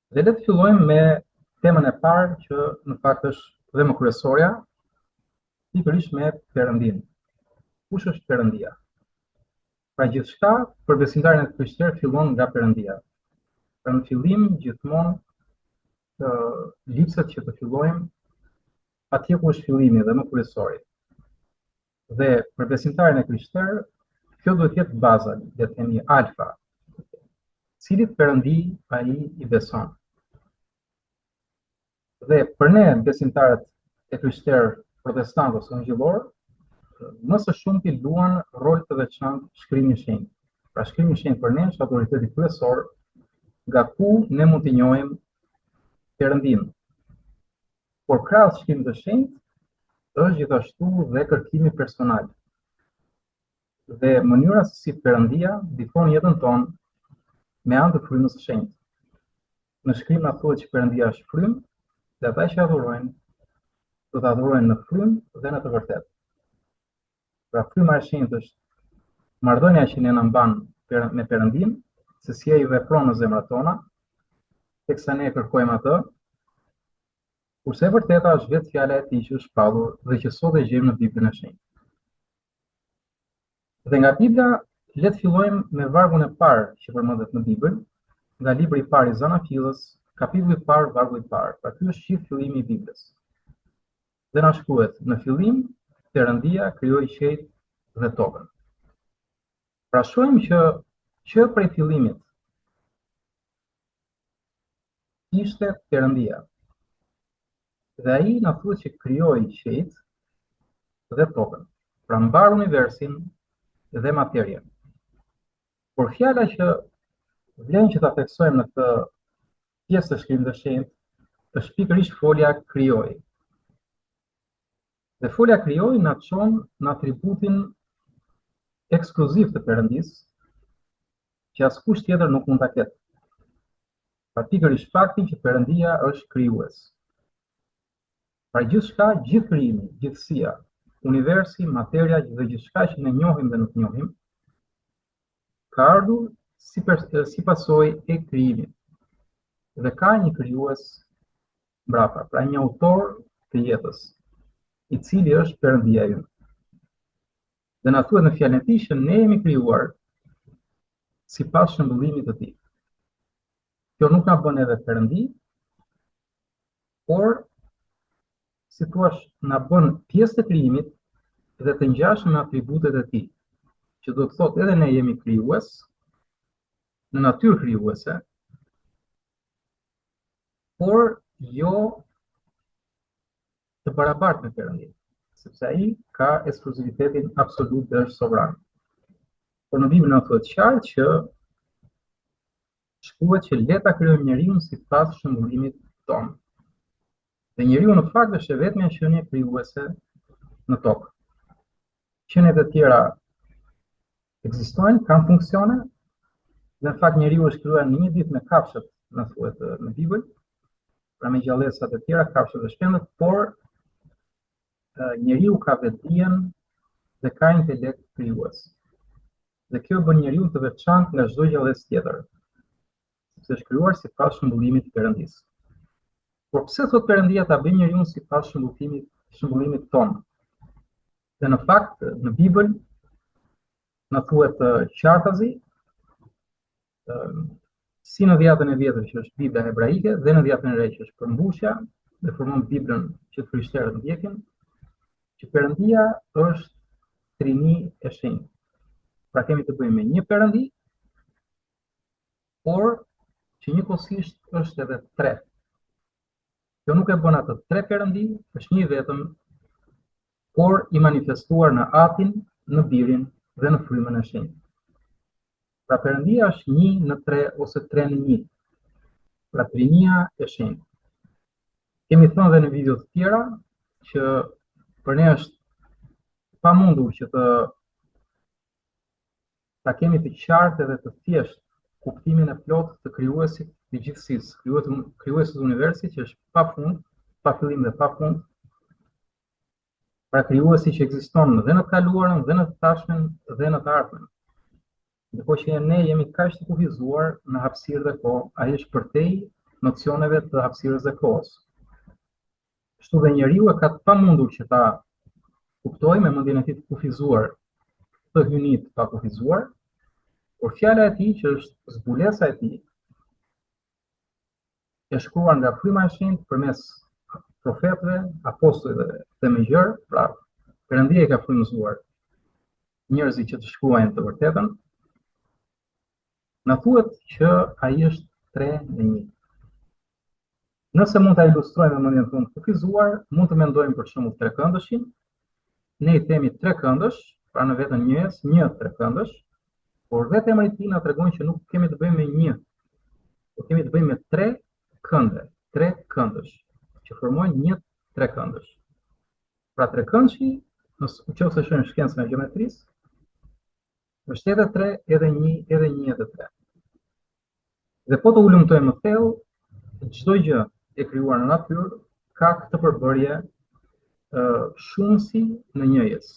Dhe le të fillojmë me temën e parë që në fakt është dhe më kryesorja, pikërisht me Perëndin. Kush është Perëndia? Pra gjithçka për besimtarin e Krishtit fillon nga Perëndia. Pra në fillim gjithmonë lipset që të fillojmë atje ku është fillimi dhe më kryesori. Dhe për besimtarin e Krishtit, kjo duhet të jetë baza, le të themi alfa. Cilit Perëndi ai i beson. Dhe për ne besimtarët e Krishtit protestantë ose ungjillor, më së shumti luan rol të veçantë Shkrimi i Shenjtë. Pra Shkrimi i Shenjtë për ne është autoriteti kryesor nga ku ne mund të njohim Perëndin. Por krahas Shkrimit të Shenjtë është gjithashtu dhe kërkimi personal. Dhe mënyra se si Perëndia dikon jetën tonë me anë të frymës së shenjtë. Në Shkrim na thuhet që Perëndia është frymë, dhe ata që adhurojnë, do të adhurojnë në frymë dhe në të vërtetë. Pra fryma e shenjtë është marrëdhënia që ne na mban me Perëndin, se si ai vepron në zemrat tona, teksa ne e kërkojmë atë, kurse e vërteta është vetë fjala e tij që është shpallur dhe që sot e gjejmë në Biblën e Shenjtë. Dhe nga Bibla, le të fillojmë me vargun e parë që përmendet në Bibël, nga libri i parë i Zanafillës, kapitulli i parë, vargu i parë. Pra ky është gjithë fillimi i Biblës. Dhe na shkruhet: në fillim Perëndia krijoi qiellin dhe tokën. Pra shohim që prej fillimit ishte Perëndia. Dhe ai na thuhet që krijoi qiellin dhe tokën. Pra mbar universin dhe materjen. Por fjala që vlen që ta theksojmë në këtë pjesë të Shkrimit të Shenjtë është pikërisht folja krijoi. Dhe folja krijoi na çon në atributin ekskluziv të Perëndisë, që askush tjetër nuk mund ta ketë. Pra pikërisht faktin që Perëndia është krijues. Pra gjithçka, gjithë krijimi, gjithësia, universi, materja dhe gjithçka që ne njohim dhe nuk njohim, ka ardhur si pasojë e krijimit. Dhe ka një krijues mbrapa, pra një autor të jetës, i cili është Perëndia ynë. Dhe na thuhet në fjalën e tij që ne jemi krijuar sipas shëmbullimit të tij. Kjo nuk na bën edhe Perëndi, por si thua, na bën pjesë të krijimit dhe të ngjashëm me atributet e tij. Që do të thotë edhe ne jemi krijues në natyrë krijuese, por jo të barabartë me Perëndin, sepse ai ka ekskluzivitetin absolut dhe është sovran. Por në Biblën na thuhet qartë që shkruhet që le ta krijojmë njeriun sipas shëmbullimit tonë. Dhe njeriu në fakt është e vetmja qenie krijuese në tokë. Qeniet e tjera ekzistojnë, kanë funksione, dhe në fakt njeriu është krijuar në një ditë me kafshët, na thuhet në Bibël, pra me gjallësat e tjera, kafshët dhe shpendët, por njeriu ka vetdijen dhe ka intelekt krijues. Dhe kjo bën njeriu të veçantë nga çdo gjallësë tjetër, sepse është krijuar sipas shëmbullimit të Perëndisë. Por pse thot Perëndia ta bëjë njeriu sipas shëmbullimit tonë? Dhe në fakt në Bibël na thuhet qartazi, si në Dhjetën e Vjetër që është Bibla hebraike dhe në Dhjetën e Re që është përmbushja dhe formon Biblën që krishterët ndjekin, që Perëndia është trini e shenjtë. Pra kemi të bëjmë me një Perëndi, por që njëkohësisht është edhe tre. Kjo nuk e bën atë tre Perëndi, është një vetëm, por i manifestuar në Atin, në Birin dhe në Frymën e Shenjtë. Pra Perëndia është 1 në 3 ose 3 në 1. Pra trinia e shenjtë. Kemi thënë dhe në video të tjera që për ne është pamundur që ta kemi të qartë edhe të thjeshtë kuptimin e plotë të krijuesit të gjithësisë, krijuesit të universit që është pa fund, pa fillim dhe pa fund. Pra krijuesi që ekziston dhe në të kaluarën, dhe në të tashmen, dhe në të ardhmen. Ndërkohë që ne jemi kaq të kufizuar në hapësirë dhe kohë, ai është përtej nocioneve të hapësirës dhe kohës. Kështu dhe njeriu e ka të pamundur që ta kuptojë me mendjen e tij të kufizuar të hynit të pa kufizuar, por fjala e tij që është zbulesa e tij e shkruar nga fryma e shenjtë përmes profetëve, apostujve dhe me gjërë, pra Perëndia ka frymëzuar njerëzit që të shkruajnë të vërtetën, na thuhet që ai është 3 në 1. Nëse mund ta ilustrojmë me mendjen tonë të kufizuar, mund të mendojmë për shembull trekëndëshin. Ne I themi trekëndësh, pra në vetën njëjës, një trekëndësh, por vetë emri I tij na tregon që nuk kemi të bëjmë me një, por kemi të bëjmë me 3 kënde, 3 këndësh, që formojnë një trekëndësh. Pra trekëndshi, nëse shohim shkencën e gjeometrisë, është edhe 3, edhe 1, edhe 1, edhe 3. Dhe po të ulëmtojmë më thellë, çdo gjë e krijuar në natyrë ka këtë përbërje shumësi në njëjës.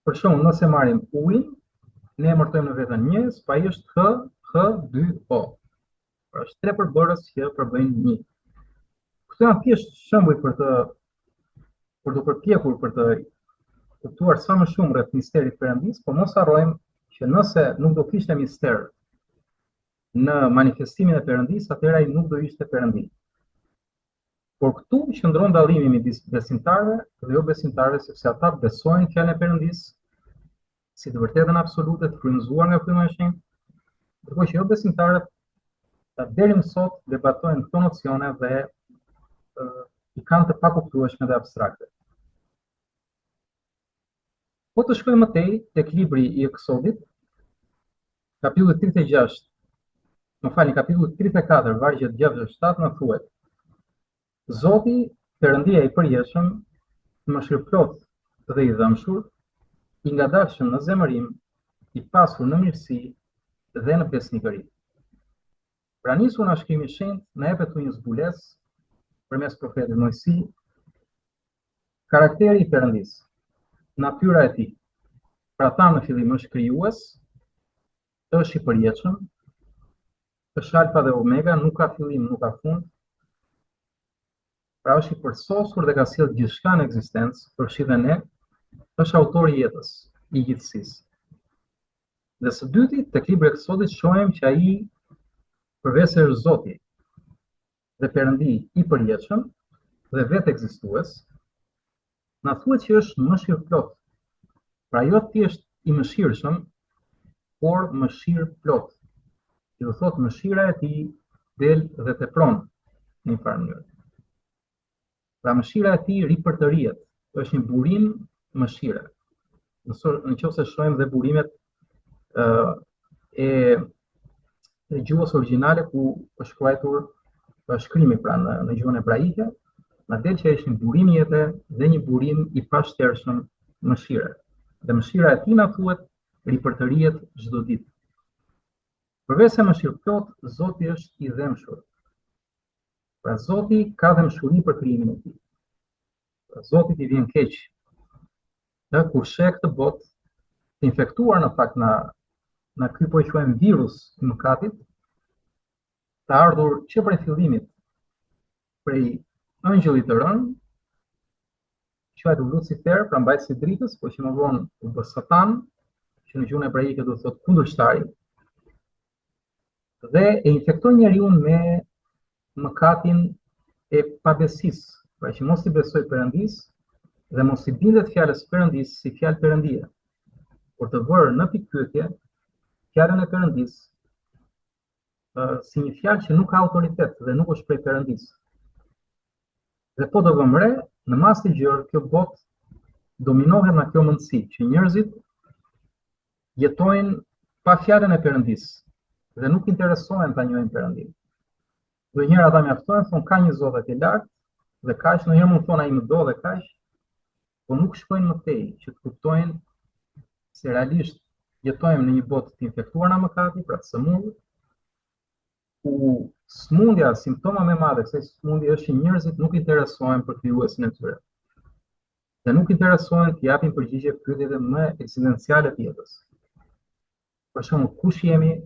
Për shembull, nëse marrim ujin, ne e martojmë në vetën njëjës, pa ai është H2O. Pra është 3 përbërës që përbëjnë 1. Këto janë thjesht shembuj për të përpjekur për të kuptuar sa më shumë rreth misterit Perëndis, por mos harrojmë që nëse nuk do kishte mister në manifestimin e Perëndis, atëherë ai nuk do ishte Perëndi. Por këtu qëndron dallimi midis besimtarëve dhe jo besimtarëve, sepse ata besojnë fjalën e Perëndis si të vërtetën absolute të frymëzuar nga fryma e shenjtë, ndërkohë që jo besimtarët deri më sot debatojnë këto nocione dhe I kanë të pakuptueshme dhe abstrakte. Po të shkojmë më tej tek libri I Eksodit, kapitulli 36, kapitulli 34, vargjet 6 dhe 7 na thuhet: Zoti, Perëndia I përjetshëm, mëshirëplot dhe I dëmshur, I ngadalshëm në zemërim, I pasur në mirësi dhe në besnikëri. Pra nisur nga Shkrimi I Shenjtë, na jepet një zbulesë përmes profetit Mojsi, karakteri I Perëndis, natyra e tij. Pra ta në fillim është krijues, është I përjetshëm, është alfa dhe omega, nuk ka fillim, nuk ka fund. Pra është I përsosur dhe ka sjellë gjithçka në ekzistencë, përfshi dhe ne, është autori I jetës, I gjithësisë. Dhe së dyti, tek libri I Eksodit shohim që ai përveç se është Zoti dhe Perëndi I përjetshëm dhe vetë ekzistues, na thuhet që është mëshirëplot. Pra jo thjesht I mëshirshëm, por mëshirëplot. Që do thotë mëshira e tij del dhe tepron në një farë mënyrë. Pra mëshira e tij ripërtërihet, është një burim mëshire. Nëse shohim dhe burimet e gjuhës origjinale ku është shkruar shkrimi pra në gjuhën hebraike, na del që është një burim jete dhe një burim I pashtershëm mëshire. Dhe mëshira e tij na thuhet ripërtërihet çdo ditë. Përveç se mëshirëplot, Zoti është I dëmshur. Pra Zoti ka dëmshuri për krijimin e tij. Pra Zotit I vjen keq. Dhe kur sheh këtë botë të infektuar në fakt në ky po I quajmë virus I mëkatit, të ardhur që prej fillimit prej angjëllit të rënë, quajtur Lucifer, pra mbajtësi I dritës, por që më vonë u bë Satan, që në gjuhën hebraike do të thotë kundërshtari, dhe e infekton njeriu me mëkatin e pabesisë, pra që mos I besoj Perëndis dhe mos I bindet fjalës Perëndis si fjalë perëndie, por të vërë në pikpyetje fjalën e Perëndis si një fjalë që nuk ka autoritet dhe nuk është prej Perëndis. Dhe po do vëmë re, në mas të gjërë, kjo botë dominohet nga kjo mundësi që njerëzit jetojnë pa fjalën e Perëndis dhe nuk interesohen ta njohin Perëndin. Ndonjëherë ata mjaftohen, thonë ka një Zot atje lart dhe kaq, ndonjëherë mund thonë ai më do dhe kaq, por nuk shkojnë më tej që të kuptojnë se realisht jetojmë në një botë të infektuar nga mëkati, pra të sëmundë, ku smundja, simptoma më e madhe kësaj smundje është që njerëzit nuk interesohen për krijuesin e tyre. Dhe nuk interesohen të japin përgjigje pyetjeve më eksistenciale të jetës. Për shembull, kush jemi,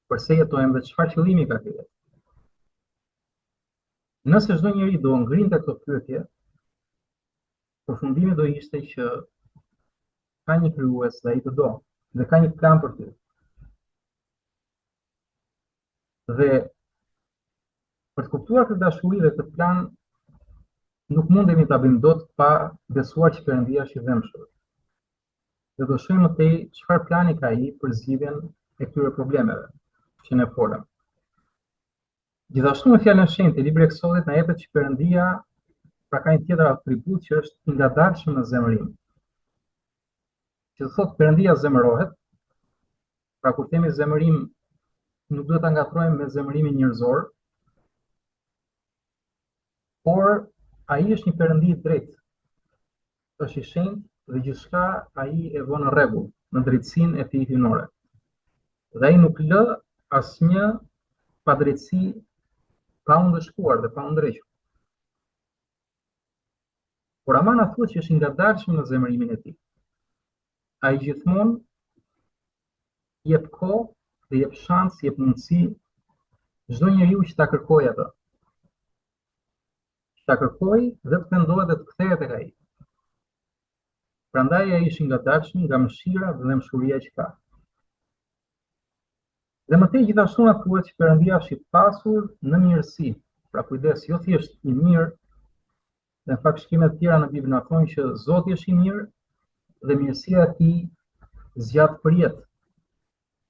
pse jetojmë dhe çfarë qëllimi ka kjo jetë? Nëse çdo njeri do ngrinte këto pyetje, përfundimi do ishte që ka një krijues dhe ai të do, dhe ka një plan për ty. Dhe për të kuptuar këtë dashuri dhe këtë plan, nuk mundemi ta bëjmë dot pa besuar që Perëndia është i dhëmshëm. Dhe do shohim më tej çfarë plani ka ai për zgjidhjen e këtyre problemeve që ne folëm. Gjithashtu në fjalën e shenjtë e librit Eksodit na jepet që Perëndia pra ka një tjetër atribut që është i ngadalshëm në zemërim. Që thotë Perëndia zemërohet, pra kur themi zemërim nuk duhet ta ngatrojmë me zemërimin njerëzor, por ai është një Perëndi i drejtë. Është i shenjtë dhe gjithçka ai e vën në rregull, në drejtsinë e tij hyjnore. Dhe ai nuk lë asnjë padrejtësi pa u ndëshkuar dhe pa u ndrequr. Por ama na thuhet që është i ngadalshëm në zemërimin e tij. Ai gjithmonë jep kohë dhe jep shans, jep mundësi çdo njeriu që ta kërkojë atë. Ta kërkojë dhe të pendohet dhe të kthehet tek ai. Prandaj ai është i ngadalshëm nga mëshira dhe mshuria që ka. Dhe më tej gjithashtu na thuhet që Perëndia është i pasur në mirësi. Pra kujdes, jo thjesht i mirë, dhe në fakt shkrimet të tjera në Bibël na thonë që Zoti është i mirë dhe mirësia e tij zgjat përjet.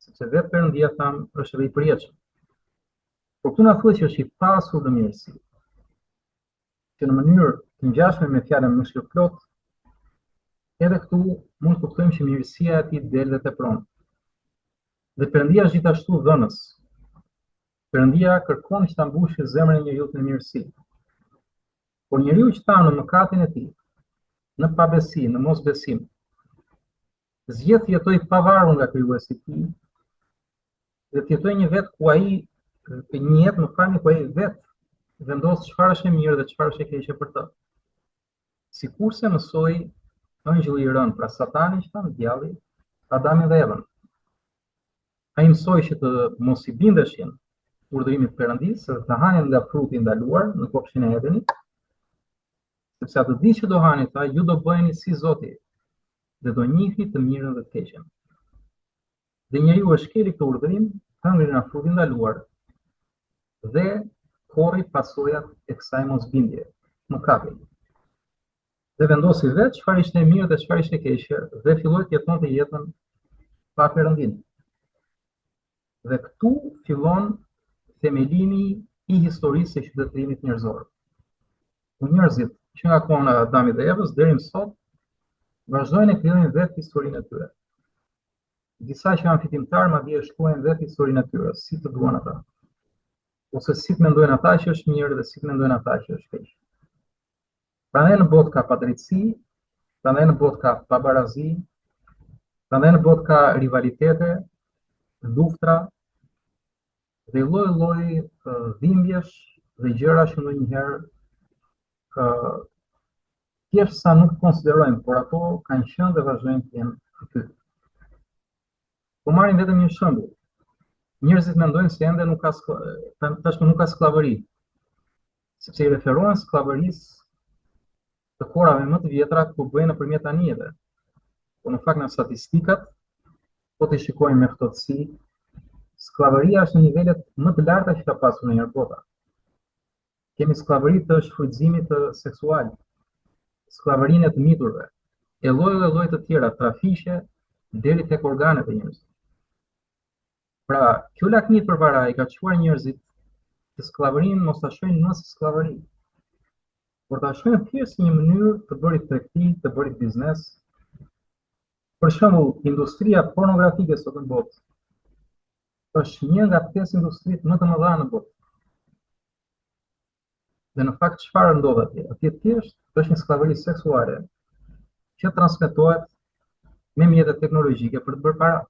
Sepse vetë Perëndia është edhe i përjetshëm. Por këtu na thuhet që është i pasur në mirësi. Që në mënyrë të ngjashme me fjalën mëshirëplot, edhe këtu mund të kuptojmë që mirësia e tij del dhe tepron. Dhe Perëndia është gjithashtu dhënës. Perëndia kërkon që ta mbushë zemrën e njeriu me mirësi. Por njeriu që ta në mëkatin e tij, në pabesi, në mosbesim, zgjedh të jetojë pavarur nga krijuesi i tij, dhe të jetojë një vetë ku ai një jetë në fami ku ai vetë vendos çfarë është e mirë dhe çfarë është e keqe për të. Sikurse mësoi angjulli i rënë, pra Satani që thanë djalli, Adamin dhe Evën. Ai mësoi që të mos i bindeshin urdhërimit të Perëndisë dhe të hanin nga fruti ndaluar në kopshtin e Edenit, sepse atë ditë që do hani tha, ju do bëheni si Zoti dhe do njihni të mirën dhe të keqen. Dhe njeriu e shkeli këtë urdhërim, hëngri nga fruti ndaluar dhe korri pasojat e kësaj mosbindje, mëkatit. Dhe vendosi vetë çfarë ishte e mirë dhe çfarë ishte e keqe dhe filloi të jetonte jetën pa Perëndin. Dhe këtu fillon themelimi i historisë së qytetërimit njerëzor. Ku njerëzit që nga koha e Adamit dhe Evës deri më sot vazhdojnë e krijojnë vetë historinë e tyre. Disa që janë fitimtar madje shkruajnë vetë historinë e tyre, si të duan ata. Ose si të mendojnë ata që është mirë dhe si të mendojnë ata që është keq. Prandaj në botë ka padrejtësi, prandaj në botë ka pabarazi, prandaj në botë ka rivalitete, luftra dhe lloj-lloj dhimbjesh dhe gjëra që ndonjëherë thjesht sa nuk konsiderojmë, por ato kanë qenë dhe vazhdojnë të jenë aty. Po marrim vetëm një shembull. Njerëzit mendojnë se ende nuk ka tashmë nuk ka skllavëri, sepse i referohen skllavërisë të kohërave më të vjetra ku bëhen nëpërmjet anijeve. Po në fakt në statistikat, po të shikojmë me ftohtësi, skllavëria është në nivelet më të larta që ka pasur ndonjëherë bota. Kemi skllavëri të shfrytëzimit seksual, skllavërinë e të miturve, e lloj të tjera, trafiqe deri tek organet e njerëzit. Pra, kjo lakmi përpara i ka çuar njerëzit që skllavërinë mos ta shohin më si skllavëri, por ta shohin thjesht një mënyrë të bërit tregti, të bërit biznes. Për shembull, industria pornografike sot në botë është një nga 5 industritë më të mëdha në botë. Dhe në fakt çfarë ndodh atje? Atje thjesht është një skllavëri seksuale që transmetohet me mjete teknologjike për të bërë para.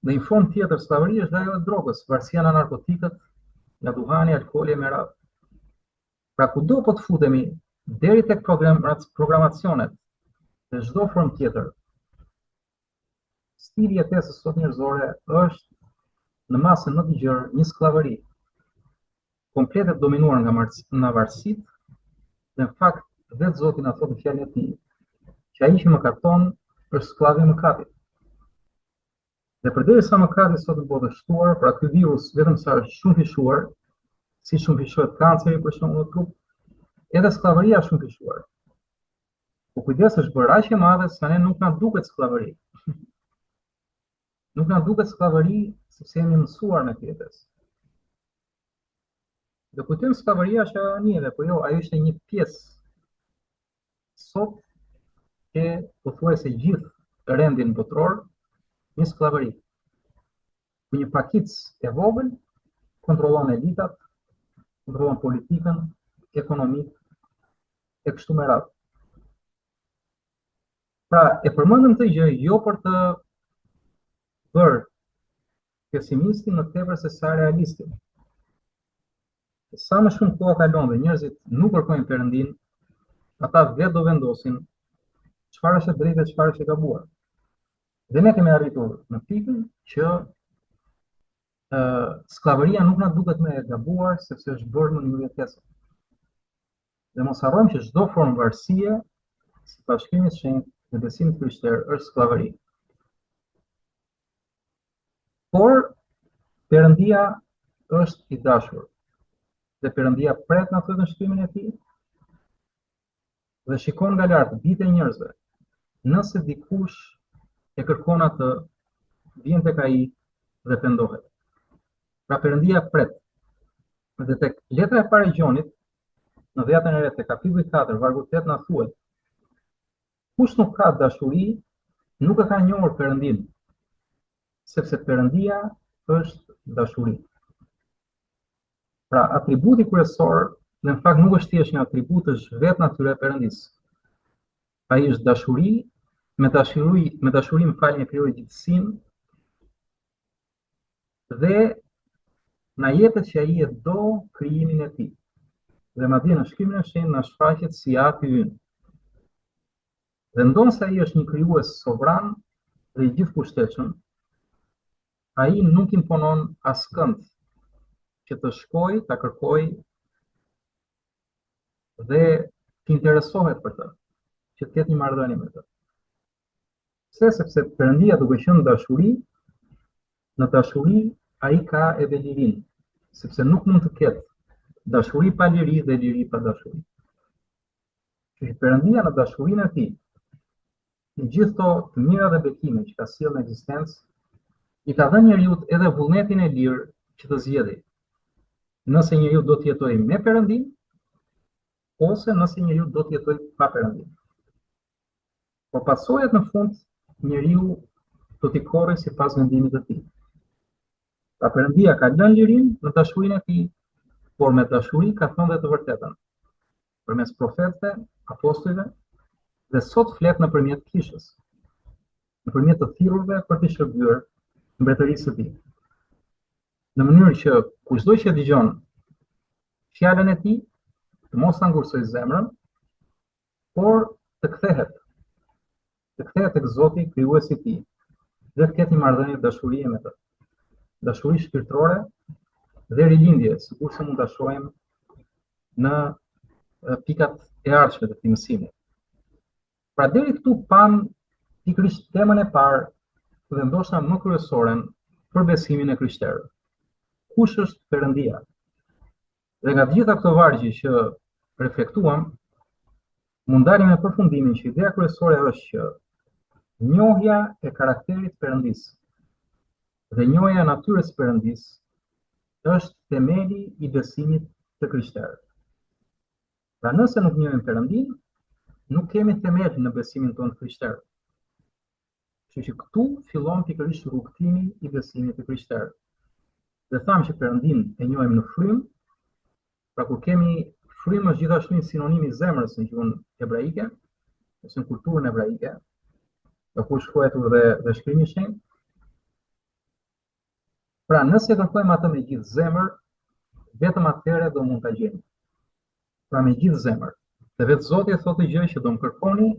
Në një formë tjetër skllavëri është ajo e drogës, varësia nga narkotikët, nga duhani, alkooli e me radhë. Pra kudo po të futemi deri tek programacionet dhe çdo formë tjetër, stili i jetesës sot njerëzore është në masën më të gjerë një skllavëri. kompletet dominuar nga varësitë, dhe në fakt vetë Zoti na thotë në fjalën e tij që ai që mëkaton është skllav i mëkatit. Dhe përderisa mëkati sot në botë është shtuar, pra ky virus vetëm sa është shumë fishuar, si shumë fishohet kanceri për shembull në trup, edhe skllavëria është shumë fishuar. Po kujdes është bërë aq e madhe sa ne nuk na duket skllavëri. Nuk na duket skllavëri sepse jemi mësuar me jetës. Dhe kujtojmë skllavëria është anjeve, po jo, ajo ishte një pjesë sot e pothuajse gjithë rendin botror, një skllavëri. Ku një pakicë e vogël kontrollon elitat, kontrollon politikën, ekonominë e kështu me radhë. Pra, e përmendëm këtë gjë jo për të bërë pesimistin në tepër se sa realistin. Sa më shumë kohë kalon dhe njerëzit nuk kërkojnë Perëndin, ata vetë do vendosin çfarë është e drejtë dhe çfarë është e gabuar. Dhe ne kemi arritur në pikën që skllavëria nuk na duket më e gabuar sepse është bërë në mënyrë jetese. Dhe mos harrojmë që çdo formë varësie, sipas shkrimit të shenjtë dhe besimit krishter, është skllavëri. Por Perëndia është i dashur. Dhe Perëndia pret na thotë në shkrimin e tij dhe shikon nga lart bitë e njerëzve. Nëse dikush e kërkon atë, vjen tek ai dhe pendohet. Pra Perëndia pret. Dhe tek letra e parë e Gjonit, në dhjetën e 9 kapitulli 4, vargu 8 na thuhet: kush nuk ka dashuri, nuk e ka njohur Perëndin, sepse Perëndia është dashuri. Pra atributi kryesor, në fakt nuk është thjesht një atribut, është vetë natyra e Perëndis. Ai është dashuri, me dashuri më falni e krijoi gjithësinë dhe na jepet që ai e do krijimin e tij. Dhe madje në shkrimin e shenjtë na shfaqet si ati i ynë. Dhe ndonse ai është një krijues sovran dhe i gjithëpushtetshëm, ai nuk imponon askënd që të shkojë, ta kërkojë dhe të interesohet për të, që të ketë një marrëdhënie me të. Pse? Sepse Perëndia duke qenë dashuri, në dashuri ai ka edhe lirinë, sepse nuk mund të ketë dashuri pa liri dhe liri pa dashuri. Që Perëndia në dashurinë e tij, në gjithë to të mira dhe bekime që ka sjellë në ekzistencë, i ka dhënë njeriu edhe vullnetin e lirë që të zgjedhë. Nëse njeriu do të jetojë me Perëndin, ose nëse njeriu do të jetojë pa Perëndin. Por pasojat në fund njeriu do t'i korrë sipas vendimit të tij. Pra Perëndia ka lënë lirinë në dashurinë e tij, por me dashuri ka thënë dhe të vërtetën, përmes profetëve, apostujve, dhe sot flet nëpërmjet kishës, nëpërmjet të thirrurve për të shërbyer mbretërisë së tij. Në mënyrë që kushdo që dëgjon fjalën e tij, të mos ta ngursojë zemrën, por të kthehet tek Zoti, krijuesi i tij, dhe të ketë një marrëdhënie dashurie me të. Dashuri shpirtërore dhe rilindje, sikurse mund ta shohim në pikat e ardhshme të këtij mësimi. Pra deri këtu pam pikërisht temën e parë dhe ndoshta më kryesoren për besimin e krishterëve. Kush është Perëndia? Dhe nga të gjitha këto vargje që reflektuam, mund dalim me përfundimin që ideja kryesore është që njohja e karakterit Perëndis dhe njohja e natyrës së Perëndis është themeli i besimit të krishterëve. Pra nëse nuk njohim Perëndin, nuk kemi themel në besimin tonë krishterë. Kështu që këtu fillon pikërisht rrugtimi i besimit të krishterëve. Dhe thamë që Perëndin e njohim në frym, pra kur kemi frym është gjithashtu një sinonim i zemrës në gjuhën hebraike, ose në kulturën hebraike, dhe ku shkruar dhe shkrimi i shenjtë. Pra nëse kërkojmë atë me gjithë zemër, vetëm atëherë do mund ta gjejmë. Pra me gjithë zemër. Dhe vetë Zoti e thotë gjë që do më kërkoni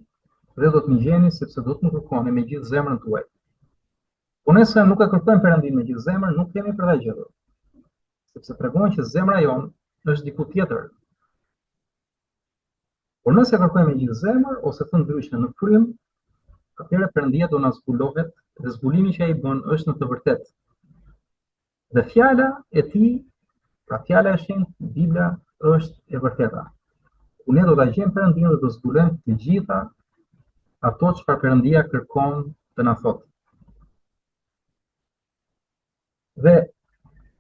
dhe do të më gjeni sepse do të më kërkoni me gjithë zemrën tuaj. Po nëse nuk e kërkojmë Perëndin me gjithë zemrën, nuk kemi për ta gjetur. Sepse tregon që zemra jon është diku tjetër. Por nëse kërkojmë me gjithë zemër ose të ndryshme në frym, atëherë Perëndia do na zbulohet dhe zbulimi që ai bën është në të vërtetë. Dhe fjala e tij, pra fjala e shenjtë, Bibla, është e vërteta. Ku ne do ta gjejmë Perëndin dhe do zbulojmë të gjitha ato çfarë Perëndia kërkon të na thotë. Dhe